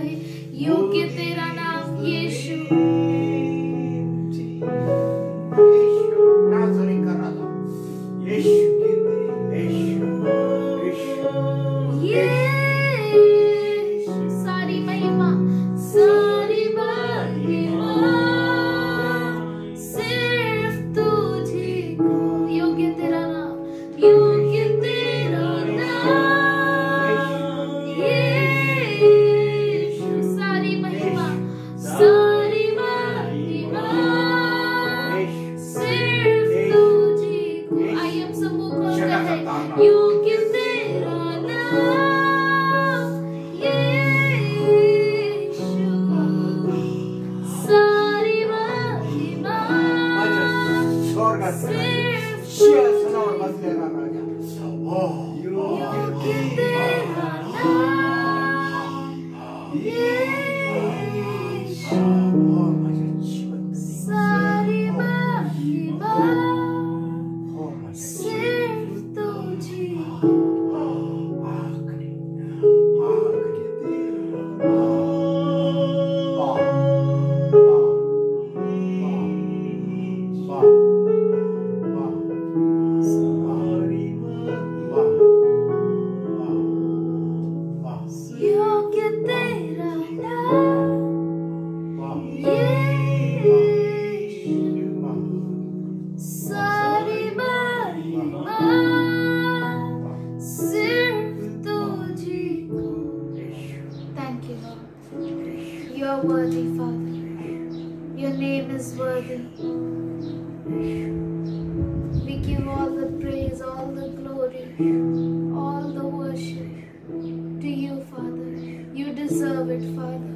कहे योग्य तेरा नाम यीशु। सारी महिमा सिर्फ तुझे को, योग्य तेरा नाम, योग्य तेरा नाम यीशु। सारी महिमा सिर्फ तुझे को। आइए हम सब मुंह खोल कर कहें योग्य तेरा नाम यीशु। सारी महिमा सिर्फ योग्य तेरा नाम यीशु। सारी महिमा सिर्फ तुझे को। योग्य तेरा नाम यीशु। सारी महिमा सिर्फ तुझे को। Thank you, Lord. You are worthy, Father. Your name is worthy. We give all the praise, all the glory, all the worship to you, Father. You deserve it, Father.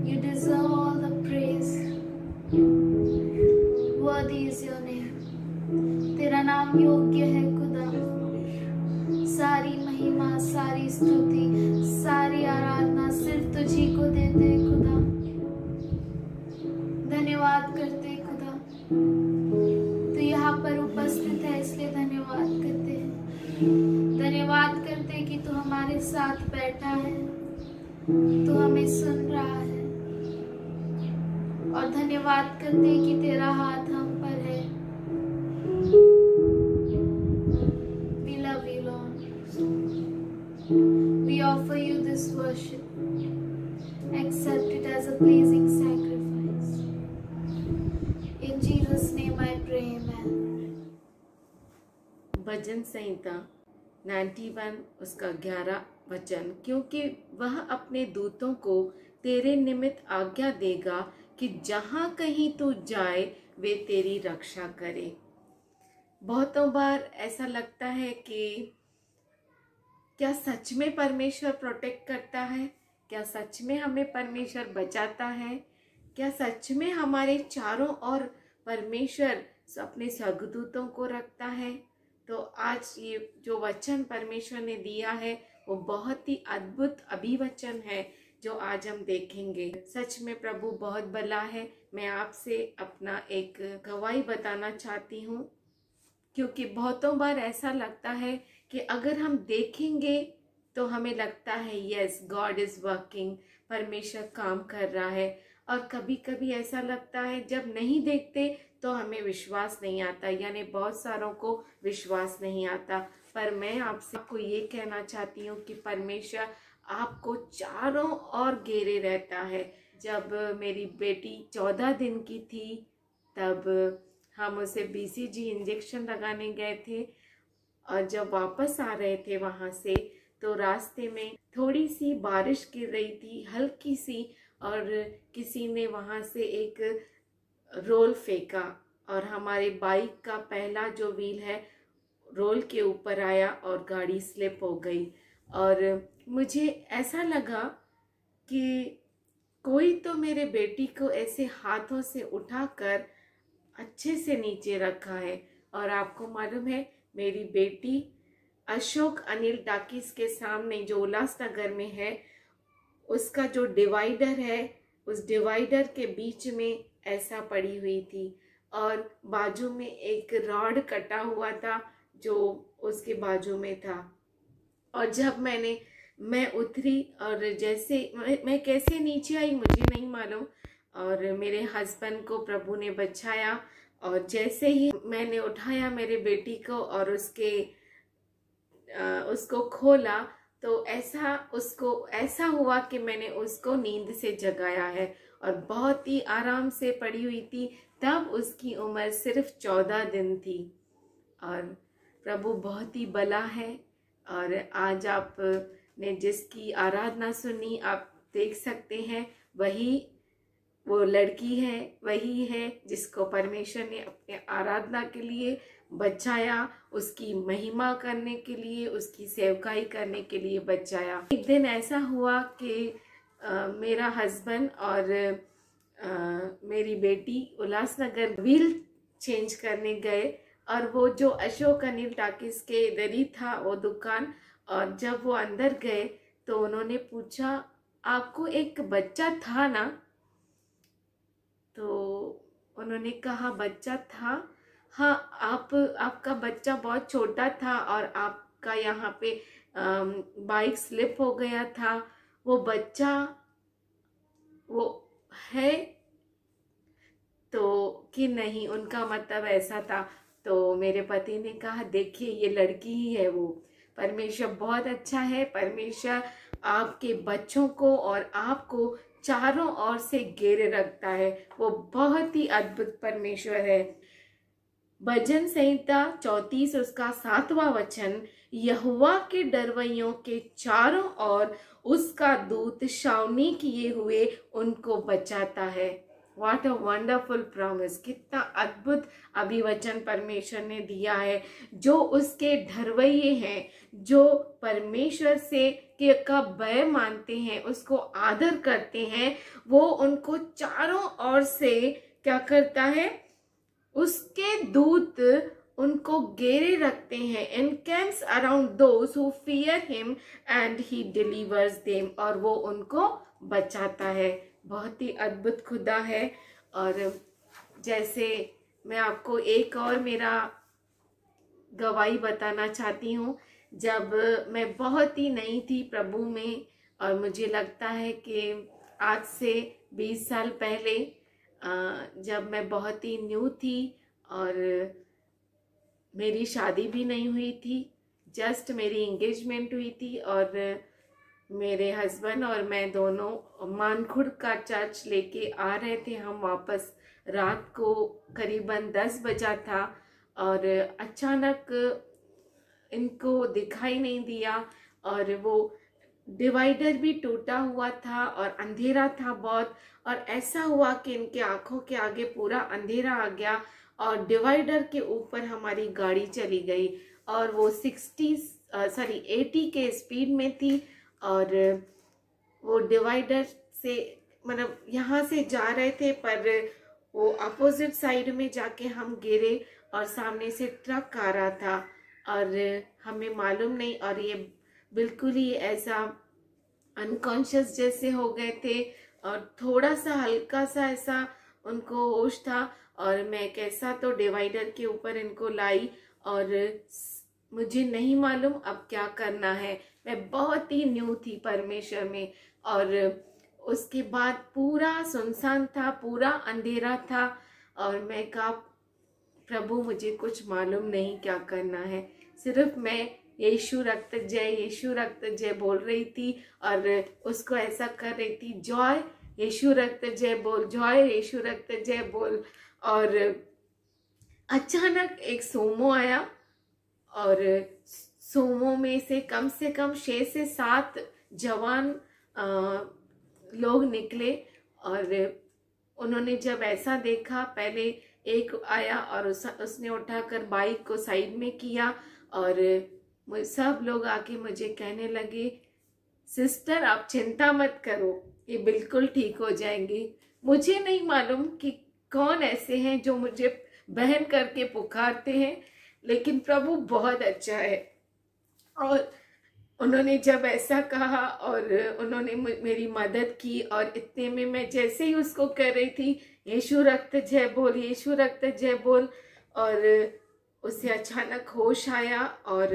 You deserve all the praise. Worthy is your name. तेरा नाम योग्य है खुदा। सारी महिमा, सारी स्तुति, सारी आराधना सिर्फ तुझी को देते हैं खुदा। धन्यवाद करते हैं खुदा, तो यहाँ पर उपस्थित है इसलिए धन्यवाद करते हैं। धन्यवाद करते हैं कि तू हमारे साथ बैठा है, तू हमें सुन रहा है। और धन्यवाद करते हैं कि तेरा हाथ हम पर है। We love you, Lord. We offer you this worship. Accept it as a pleasing sacrifice. In Jesus' name I pray, amen. भजन संहिता 91 उसका 11 वचन, क्योंकि वह अपने दूतों को तेरे निमित्त आज्ञा देगा कि जहाँ कहीं तू जाए वे तेरी रक्षा करे। बहुतों बार ऐसा लगता है कि क्या सच में परमेश्वर प्रोटेक्ट करता है? क्या सच में हमें परमेश्वर बचाता है? क्या सच में हमारे चारों ओर परमेश्वर अपने स्वर्गदूतों को रखता है? तो आज ये जो वचन परमेश्वर ने दिया है वो बहुत ही अद्भुत अभिवचन है जो आज हम देखेंगे। सच में प्रभु बहुत भला है। मैं आपसे अपना एक गवाही बताना चाहती हूँ, क्योंकि बहुतों बार ऐसा लगता है कि अगर हम देखेंगे तो हमें लगता है यस गॉड इज वर्किंग, परमेश्वर काम कर रहा है। और कभी कभी ऐसा लगता है जब नहीं देखते तो हमें विश्वास नहीं आता, यानी बहुत सारों को विश्वास नहीं आता। पर मैं आपको ये कहना चाहती हूँ कि परमेश्वर आपको चारों ओर घेरे रहता है। जब मेरी बेटी 14 दिन की थी तब हम उसे BCG इंजेक्शन लगाने गए थे, और जब वापस आ रहे थे वहाँ से तो रास्ते में थोड़ी सी बारिश गिर रही थी, हल्की सी, और किसी ने वहाँ से एक रोल फेंका और हमारे बाइक का पहला जो व्हील है रोल के ऊपर आया और गाड़ी स्लिप हो गई। और मुझे ऐसा लगा कि कोई तो मेरे बेटी को ऐसे हाथों से उठाकर अच्छे से नीचे रखा है। और आपको मालूम है मेरी बेटी अशोक अनिल टाकीज के सामने जो उल्लासनगर में है, उसका जो डिवाइडर है उस डिवाइडर के बीच में ऐसा पड़ी हुई थी, और बाजू में एक रॉड कटा हुआ था जो उसके बाजू में था। और जब मैंने मैं उतरी और जैसे मैं कैसे नीचे आई मुझे नहीं मालूम, और मेरे हस्बैंड को प्रभु ने बचाया। और जैसे ही मैंने उठाया मेरे बेटी को और उसको खोला, तो ऐसा हुआ कि मैंने उसको नींद से जगाया है, और बहुत ही आराम से पड़ी हुई थी। तब उसकी उम्र सिर्फ 14 दिन थी। और प्रभु बहुत ही भला है। और आज आपने जिसकी आराधना सुनी, आप देख सकते हैं वो लड़की है, वही है जिसको परमेश्वर ने अपने आराधना के लिए बचाया, उसकी महिमा करने के लिए, उसकी सेवकाई करने के लिए बचाया। एक दिन ऐसा हुआ कि मेरा हस्बैंड और मेरी बेटी उल्लासनगर व्हील चेंज करने गए, और वो जो अशोक अनिल टाकिस के इधर ही था वो दुकान। और जब वो अंदर गए तो उन्होंने पूछा, आपको एक बच्चा था ना? तो उन्होंने कहा, बच्चा था? हाँ, आपका बच्चा बहुत छोटा था और आपका यहाँ पे बाइक स्लिप हो गया था। वो बच्चा वो है तो कि नहीं? उनका मतलब ऐसा था। तो मेरे पति ने कहा, देखिए ये लड़की ही है वो। परमेश्वर बहुत अच्छा है। परमेश्वर आपके बच्चों को और आपको चारों ओर से घेरे रखता है। वो बहुत ही अद्भुत परमेश्वर है। भजन संहिता 34 उसका 7वां वचन, यहोवा के डरवैयों के चारों ओर उसका दूत छावनी किए हुए उनको बचाता है। What a wonderful promise! कितना अद्भुत अभिवचन परमेश्वर ने दिया है। जो उसके ढरवैये हैं, जो परमेश्वर से का भय मानते हैं, उसको आदर करते हैं, वो उनको चारों ओर से क्या करता है? उसके दूत उनको घेरे रखते हैं। encamps around those who fear him and he delivers them, और वो उनको बचाता है। बहुत ही अद्भुत खुदा है। और जैसे मैं आपको एक और मेरा गवाही बताना चाहती हूँ। जब मैं बहुत ही नई थी प्रभु में, और मुझे लगता है कि आज से 20 साल पहले, जब मैं बहुत ही न्यू थी और मेरी शादी भी नहीं हुई थी, जस्ट मेरी एंगेजमेंट हुई थी, और मेरे हस्बैंड और मैं दोनों मानखुड़ का चर्च लेके आ रहे थे। हम वापस रात को करीबन 10 बजा था, और अचानक इनको दिखाई नहीं दिया, और वो डिवाइडर भी टूटा हुआ था और अंधेरा था बहुत। और ऐसा हुआ कि इनके आंखों के आगे पूरा अंधेरा आ गया, और डिवाइडर के ऊपर हमारी गाड़ी चली गई, और वो 80 के स्पीड में थी। और वो डिवाइडर से मतलब यहाँ से जा रहे थे, पर वो अपोजिट साइड में जाके हम गिरे, और सामने से ट्रक आ रहा था और हमें मालूम नहीं, और ये बिल्कुल ही ऐसा अनकॉन्शियस जैसे हो गए थे, और थोड़ा सा हल्का सा ऐसा उनको होश था। और मैं कैसा तो डिवाइडर के ऊपर इनको लाई, और मुझे नहीं मालूम अब क्या करना है। मैं बहुत ही न्यू थी परमेश्वर में, और उसके बाद पूरा सुनसान था, पूरा अंधेरा था, और मैं कहा, प्रभु मुझे कुछ मालूम नहीं क्या करना है। सिर्फ मैं यीशु रक्त जय, यीशु रक्त जय बोल रही थी, और उसको ऐसा कर रही थी, जॉय यीशु रक्त जय बोल, जॉय यीशु रक्त जय बोल। और अचानक एक सोमो आया, और सोमो में से कम 6 से 7 जवान लोग निकले। और उन्होंने जब ऐसा देखा, पहले एक आया और उसने उठाकर बाइक को साइड में किया, और सब लोग आके मुझे कहने लगे, सिस्टर आप चिंता मत करो, ये बिल्कुल ठीक हो जाएंगे। मुझे नहीं मालूम कि कौन ऐसे हैं जो मुझे बहन करके पुकारते हैं, लेकिन प्रभु बहुत अच्छा है। और उन्होंने जब ऐसा कहा, और उन्होंने मेरी मदद की, और इतने में मैं जैसे ही उसको कर रही थी, यीशु रक्त जय बोल, यीशु रक्त जय बोल, और उसे अचानक होश आया, और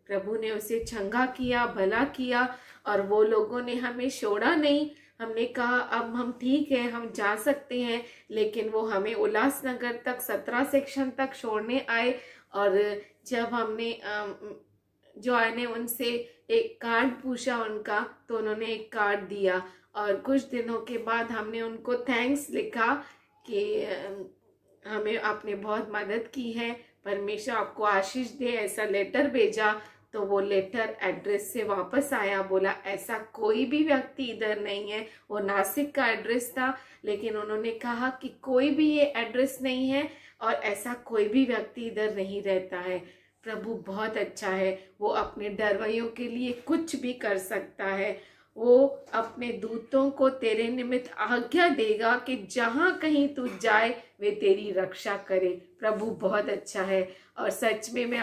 प्रभु ने उसे चंगा किया, भला किया, और वो लोगों ने हमें छोड़ा नहीं। हमने कहा अब हम ठीक है, हम जा सकते हैं, लेकिन वो हमें उल्लासनगर तक 17 सेक्शन तक छोड़ने आए। और जब हमने जॉय ने उनसे एक कार्ड पूछा उनका, तो उन्होंने एक कार्ड दिया, और कुछ दिनों के बाद हमने उनको थैंक्स लिखा कि हमें आपने बहुत मदद की है, परमेश्वर आपको आशीष दे, ऐसा लेटर भेजा। तो वो लेटर एड्रेस से वापस आया, बोला ऐसा कोई भी व्यक्ति इधर नहीं है। वो नासिक का एड्रेस था, लेकिन उन्होंने कहा कि कोई भी ये एड्रेस नहीं है और ऐसा कोई भी व्यक्ति इधर नहीं रहता है। प्रभु बहुत अच्छा है, वो अपने डरवैयों के लिए कुछ भी कर सकता है। वो अपने दूतों को तेरे निमित्त आज्ञा देगा कि जहां कहीं तू जाए वे तेरी रक्षा करे। प्रभु बहुत अच्छा है। और सच में मैं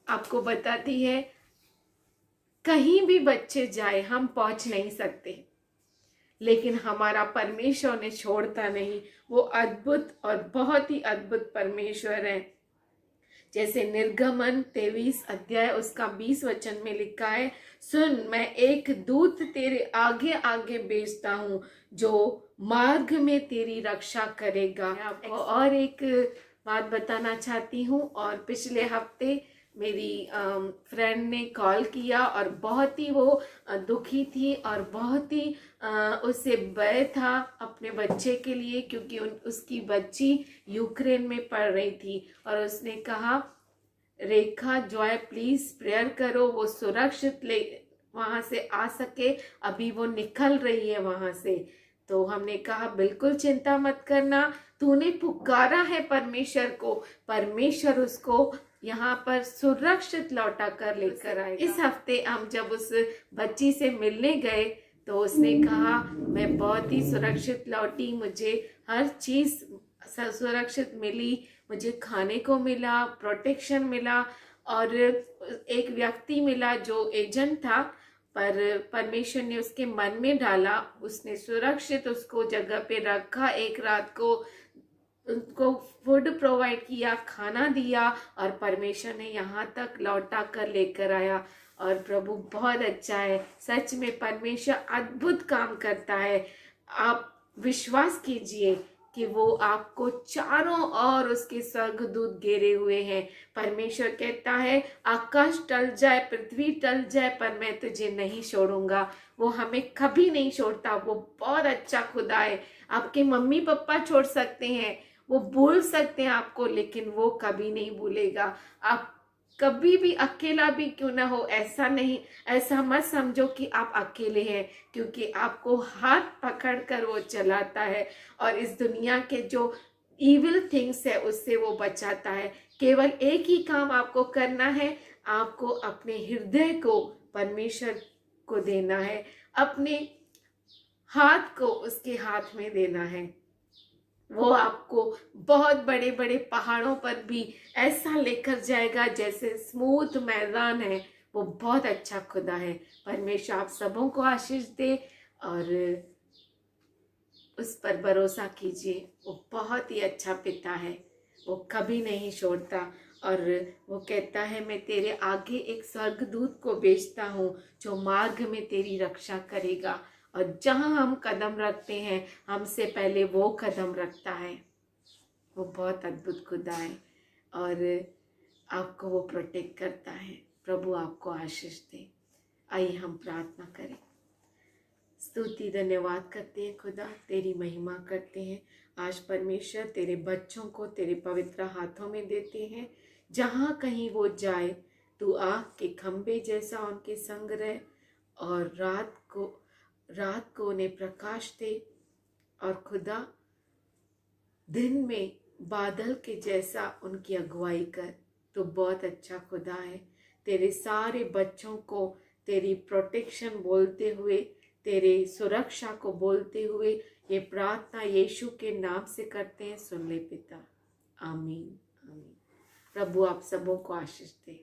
आपको बताती है, कहीं भी बच्चे जाए हम पहुंच नहीं सकते, लेकिन हमारा परमेश्वर उन्हें छोड़ता नहीं। वो अद्भुत और बहुत ही अद्भुत परमेश्वर है। जैसे निर्गमन 23 अध्याय उसका 20 वचन में लिखा है, सुन मैं एक दूत तेरे आगे आगे भेजता हूँ जो मार्ग में तेरी रक्षा करेगा। आपको और एक बात बताना चाहती हूँ। और पिछले हफ्ते मेरी फ्रेंड ने कॉल किया और बहुत ही वो दुखी थी और बहुत ही उसे भय था अपने बच्चे के लिए, क्योंकि उसकी बच्ची यूक्रेन में पढ़ रही थी। और उसने कहा रेखा, जॉय प्लीज प्रेयर करो वो सुरक्षित वहां से आ सके, अभी वो निकल रही है वहां से। तो हमने कहा बिल्कुल चिंता मत करना, तूने पुकारा है परमेश्वर को, परमेश्वर उसको यहाँ पर सुरक्षित लौटा कर लेकर आएगा। इस हफ्ते हम जब उस बच्ची से मिलने गए तो उसने कहा मैं बहुत ही सुरक्षित लौटी, मुझे हर चीज सुरक्षित मिली, मुझे खाने को मिला, प्रोटेक्शन मिला, और एक व्यक्ति मिला जो एजेंट था, पर परमेश्वर ने उसके मन में डाला, उसने सुरक्षित उसको जगह पे रखा, एक रात को उनको फूड प्रोवाइड किया, खाना दिया, और परमेश्वर ने यहाँ तक लौटा कर लेकर आया। और प्रभु बहुत अच्छा है, सच में परमेश्वर अद्भुत काम करता है। आप विश्वास कीजिए कि वो आपको चारों ओर उसके स्वर्गदूत घेरे हुए हैं। परमेश्वर कहता है आकाश टल जाए, पृथ्वी टल जाए, पर मैं तुझे नहीं छोड़ूंगा। वो हमें कभी नहीं छोड़ता, वो बहुत अच्छा खुदा है। आपके मम्मी पापा छोड़ सकते हैं, वो भूल सकते हैं आपको, लेकिन वो कभी नहीं भूलेगा। आप कभी भी अकेला भी क्यों ना हो, ऐसा मत समझो कि आप अकेले हैं, क्योंकि आपको हाथ पकड़कर वो चलाता है और इस दुनिया के जो इविल थिंग्स है उससे वो बचाता है। केवल एक ही काम आपको करना है, आपको अपने हृदय को परमेश्वर को देना है, अपने हाथ को उसके हाथ में देना है। वो आपको बहुत बड़े बड़े पहाड़ों पर भी ऐसा लेकर जाएगा जैसे स्मूथ मैदान है। वो बहुत अच्छा खुदा है। परमेश्वर आप सबों को आशीष दे और उस पर भरोसा कीजिए। वो बहुत ही अच्छा पिता है, वो कभी नहीं छोड़ता। और वो कहता है मैं तेरे आगे एक स्वर्गदूत को भेजता हूँ जो मार्ग में तेरी रक्षा करेगा। और जहाँ हम कदम रखते हैं हमसे पहले वो कदम रखता है। वो बहुत अद्भुत खुदा है और आपको वो प्रोटेक्ट करता है। प्रभु आपको आशीष दे। आइए हम प्रार्थना करें। स्तुति धन्यवाद करते हैं खुदा, तेरी महिमा करते हैं। आज परमेश्वर तेरे बच्चों को तेरे पवित्र हाथों में देते हैं। जहाँ कहीं वो जाए तू आग के खंबे जैसा उनके संग रहे और रात को उन्हें प्रकाश दे। और खुदा दिन में बादल के जैसा उनकी अगुवाई कर। तो बहुत अच्छा खुदा है। तेरे सारे बच्चों को तेरी प्रोटेक्शन बोलते हुए, तेरे सुरक्षा को बोलते हुए ये प्रार्थना यीशु के नाम से करते हैं। सुन ले पिता, आमीन आमीन। प्रभु आप सबों को आशीष दे।